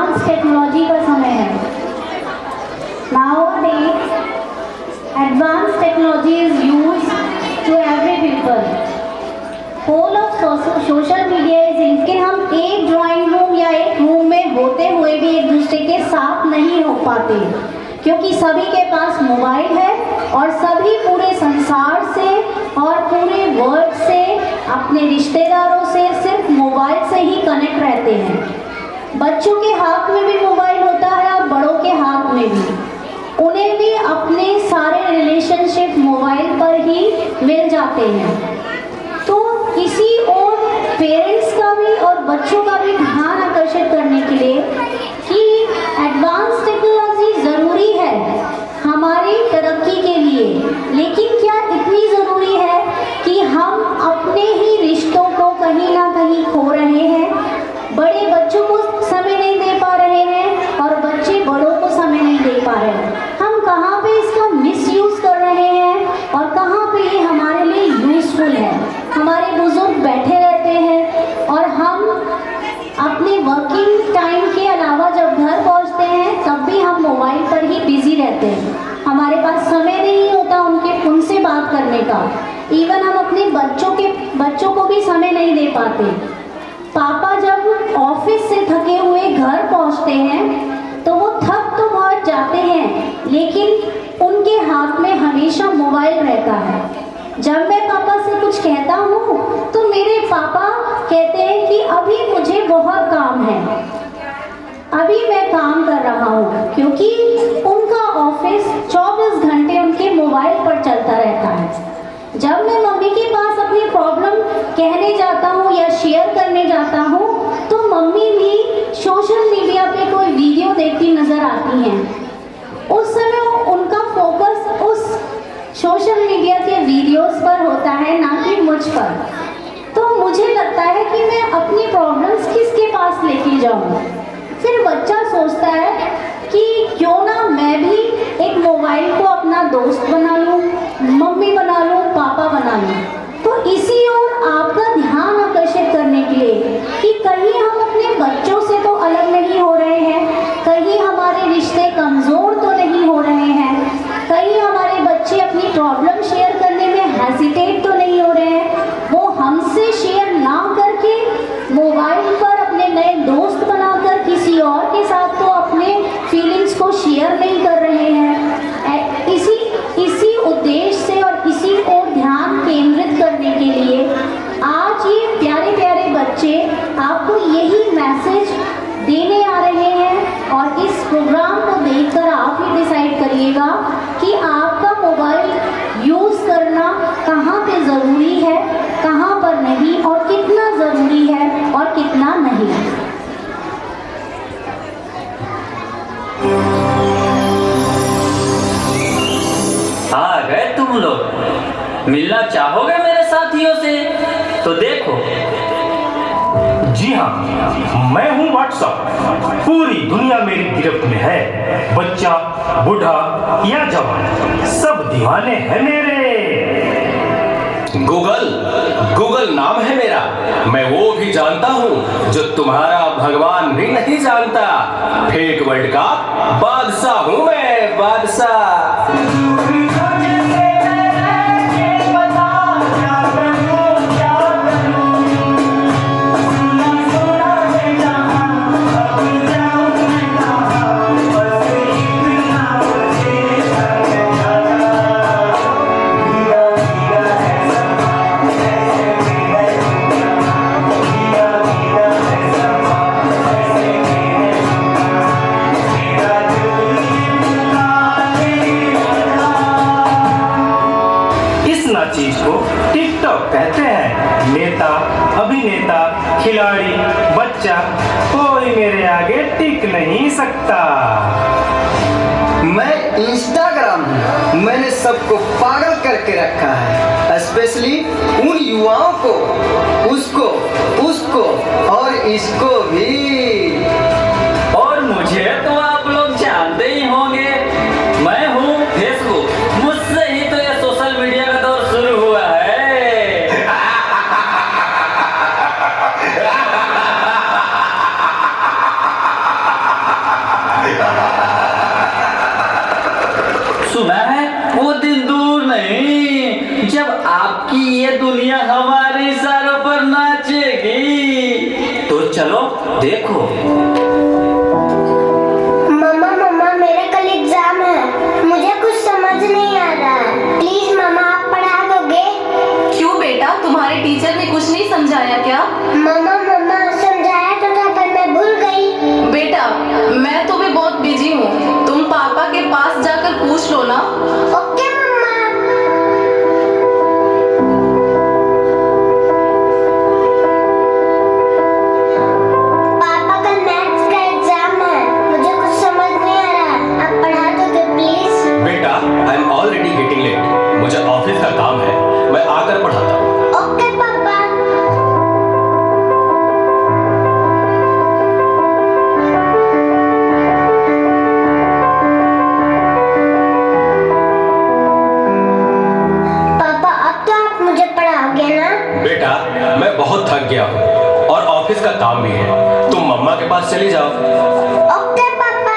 Advance technology का समय है। Nowadays, advanced technology is used to every people. Whole of social media is लेकिन हम एक ड्राइंग रूम या एक रूम में होते हुए भी एक दूसरे के साथ नहीं हो पाते, क्योंकि सभी के पास मोबाइल है और सभी पूरे संसार से और पूरे वर्ल्ड से अपने रिश्तेदारों से सिर्फ मोबाइल से ही कनेक्ट रहते हैं। बच्चों के हाथ में भी मोबाइल होता है और बड़ों के हाथ में भी। उन्हें भी अपने सारे रिलेशनशिप मोबाइल पर ही मिल जाते हैं। तो इसी और पेरेंट्स का भी और बच्चों का भी ध्यान आकर्षित करने के लिए कि एडवांस टेक्नोलॉजी ज़रूरी है हमारी तरक्की के लिए, लेकिन क्या इतनी ज़रूरी है कि हम अपने ही रिश्तों को कहीं ना कहीं खो रहे हैं? बड़े बच्चों को समय नहीं दे पा रहे हैं और बच्चे बड़ों को समय नहीं दे पा रहे हैं। हम कहाँ पे इसका मिसयूज़ कर रहे हैं और कहाँ पे ये हमारे लिए यूज़फुल है? हमारे बुजुर्ग बैठे रहते हैं और हम अपने वर्किंग टाइम के अलावा जब घर पहुँचते हैं तब भी हम मोबाइल पर ही बिजी रहते हैं। हमारे पास समय नहीं होता उनसे बात करने का। इवन हम अपने बच्चों को भी समय नहीं दे पाते। पापा जब ऑफिस से थके हुए घर पहुंचते हैं तो वो थक तो बहुत जाते हैं, लेकिन उनके हाथ में हमेशा मोबाइल रहता है। जब मैं पापा से कुछ कहता हूँ तो मेरे पापा कहते हैं कि अभी मुझे बहुत काम है, अभी मैं काम कर रहा हूँ, क्योंकि उनका ऑफिस 24 घंटे उनके मोबाइल पर चलता रहता है। जब मैं मम्मी के पास अपनी प्रॉब्लम कहने जाता हूँ या शेयर करने जाता हूँ तो मम्मी भी सोशल मीडिया पे कोई वीडियो देखती नज़र आती हैं। उस समय उनका फोकस उस सोशल मीडिया के वीडियोस पर होता है, ना कि मुझ पर। तो मुझे लगता है कि मैं अपनी प्रॉब्लम्स किसके पास लेके जाऊँ? फिर बच्चा सोचता है कि क्यों ना मैं भी एक मोबाइल को अपना दोस्त बना लूँ, मम्मी बना लूँ, पापा बना लूँ। तो इसी ओर आपका ध्यान आकर्षित करने के लिए कि कहीं हम अपने बच्चों से तो अलग नहीं हो रहे हैं, कहीं हमारे रिश्ते कमज़ोर तो नहीं हो रहे हैं, कहीं हमारे बच्चे अपनी प्रॉब्लम शेयर करने में हेजिटेट तो नहीं हो रहे हैं, वो हमसे शेयर ना करके मोबाइल पर अपने नए दोस्त बनाकर किसी और के साथ तो अपने फीलिंग्स को शेयर नहीं कर रहे हैं। इसी उद्देश्य से और इसी ओर ध्यान केंद्रित करने के लिए आज ये प्यारे प्यारे बच्चे आपको यही मैसेज देने आ रहे हैं। और इस प्रोग्राम को देखकर आप ही डिसाइड करिएगा कि आपका मोबाइल यूज़ करना कहाँ पे ज़रूरी है, कहाँ पर नहीं, और कितना ज़रूरी है और कितना नहीं। आ गए तुम लोग, मिलना चाहोगे मेरे साथियों से? तो देखो। जी हाँ, मैं हूँ व्हाट्सएप। पूरी दुनिया मेरी गिरफ्त में है। बच्चा, बूढ़ा या जवान, सब दीवाने हैं मेरे। गूगल नाम है मेरा। मैं वो भी जानता हूँ जो तुम्हारा भगवान भी नहीं जानता। फेक वर्ल्ड का बादशाह हूँ मैं, बादशाह। चीज को टिकटॉक कहते हैं। नेता, अभिनेता, खिलाड़ी, बच्चा, कोई मेरे आगे टिक नहीं सकता। मैं इंस्टाग्राम हूँ। मैंने सबको पागल करके रखा है, स्पेशली उन युवाओं को, उसको और इसको भी। और मुझे तो आप लोग जानते ही होंगे, मैं हूँ फेसबुक। मुझसे ही तो ये सोशल मीडिया का दौर शुरू हुआ है। चलो देखो। मम्मा मम्मा मेरा कल एग्जाम है, मुझे कुछ समझ नहीं आ रहा है, प्लीज मम्मा आप पढ़ा दोगे? क्यों बेटा, तुम्हारे टीचर ने कुछ नहीं समझाया क्या? मम्मा मम्मा समझाया तो था पर मैं भूल गई। बेटा मैं तो भी बहुत बिजी हूँ, तुम पापा के पास जाकर पूछ लो ना। ओके मम्मा। पापा कल मैथ्स का एग्जाम है, मुझे कुछ समझ नहीं आ रहा है, आप पढ़ा दोगे प्लीज? बेटा I am already getting late, मुझे ऑफिस का काम है, मैं आकर पढ़ाता हूँ। ओके पापा। पापा अब तो आप मुझे पढ़ाओगे ना? बेटा मैं बहुत थक गया हूँ और ऑफिस का काम भी है, तुम मम्मा के पास चली जाओ। ओके पापा।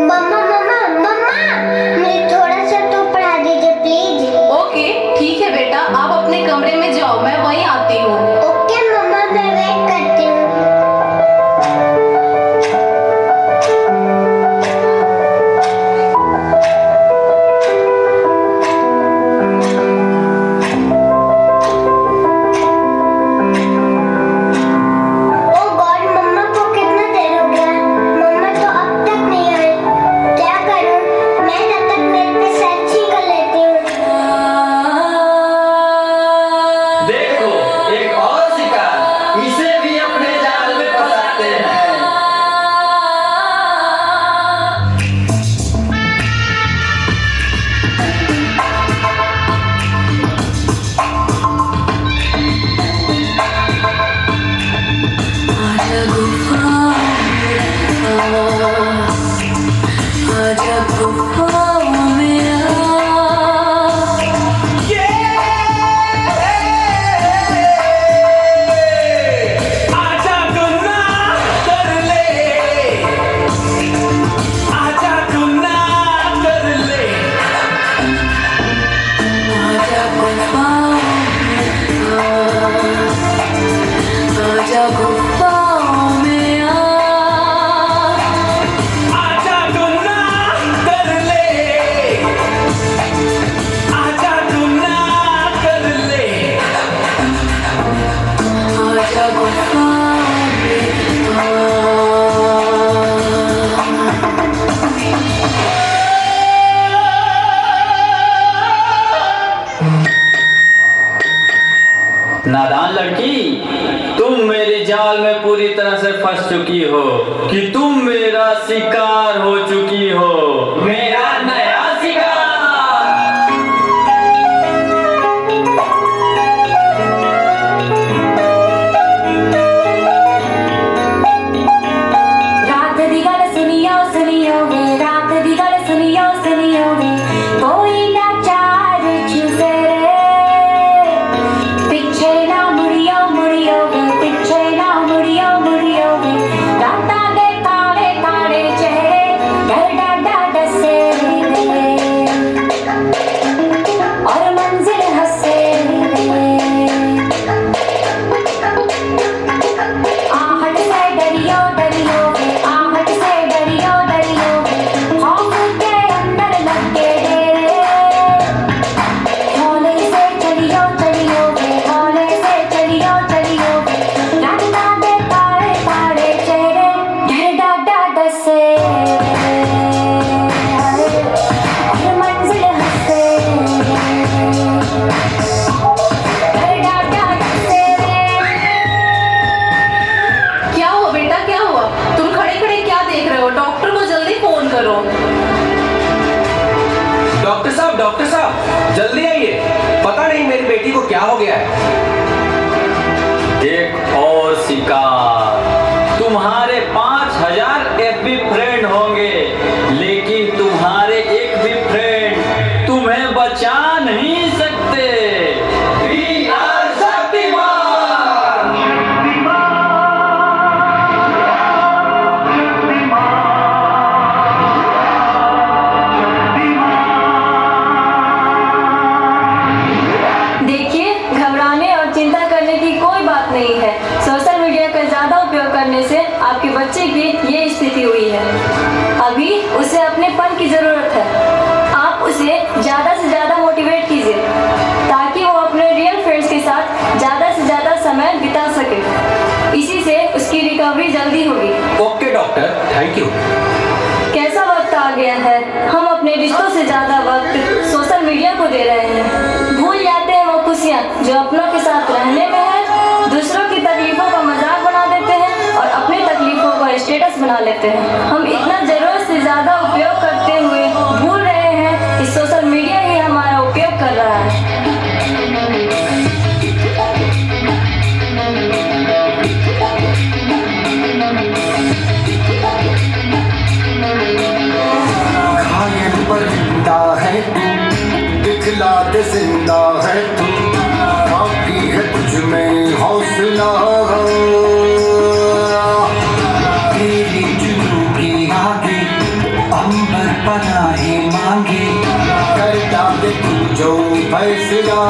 मम्मा मम्मा मम्मा मुझे थोड़ा सा तो पढ़ा दीजिए प्लीज। ओके ठीक है बेटा, आप अपने कमरे में जाओ, मैं वहीं आती हूँ। ओके मम्मा मैं वेट करती हूँ। ओ गॉड मम्मा को कितना देर हो गया, मम्मा तो अब तक नहीं आई, क्या करूँ? मैं तब तक नेट पे सर्च ही कर लेती हूँ। देखो एक और शिकार, इसे भी अपने जाल में फंसाते हैं। आजा गुफा आजा गुफा में आजा गुनाह कर ले, आजा गुनाह कर ले। आजा गुफा आजा गुफा में आजा गुनाह कर ले, आजा गुनाह कर ले। आजा गुफा नादान लड़की, तुम मेरे जाल में पूरी तरह से फंस चुकी हो कि तुम मेरा शिकार हो चुकी हो, मेरा नया शिकार। रात दी गल सुनियो सुनियो वे, रात दी गल सुनियो सुनियो वे, कोई ना चार चूसे रे, पिछे ना मुड़ियो मुड़ियो वे, पिछे ना मुड़ियो मुड़ियो वे, राता दे काले काले चेहरे, डर डर डर डसे रे, और मंजिल हंसे रे, आहट से डरियो डरियो वे, आहट से डरियो डरियो वे, खौफ के अंदर लगे डेरे, हौले से चलियो चलियो वे, हौले से चलियो चलियो वे, राता दे काले काले चेहरे, डर डर डर डसे और मंजिल हंसे, डर डर डर डसे। क्या हुआ बेटा, क्या हुआ? तुम खड़े खड़े क्या देख रहे हो? डॉक्टर को जल्दी फोन करो। डॉक्टर साहब जल्दी आइए, पता नहीं मेरी बेटी को क्या हो गया है। एक और शिकार। तुम्हारे 5000 एफबी फ्रेंड होंगे, लेकिन तुम्हारे एक भी फ्रेंड तुम्हें बचा नहीं सकते। We are Shaktimaan. Thank you. कैसा वक्त आ गया है, हम अपने रिश्तों से ज्यादा वक्त सोशल मीडिया को दे रहे हैं। भूल जाते हैं वो खुशियाँ जो अपनों के साथ रहने में है। दूसरों की तकलीफों का मजाक बना देते हैं और अपनी तकलीफों को स्टेटस बना लेते हैं। हम इतना जरूरत से ज्यादा उपयोग करते हुए भूल रहे हैं कि सोशल मीडिया ही हमारा उपयोग कर रहा है। घायल परिंदा है तू, दिखला दे जिंदा है तू, बाकी है तुझ में हौसला। तेरी जुनू की आगे अंबर पनाहे मांगे, कर डाले तू जो फैसला।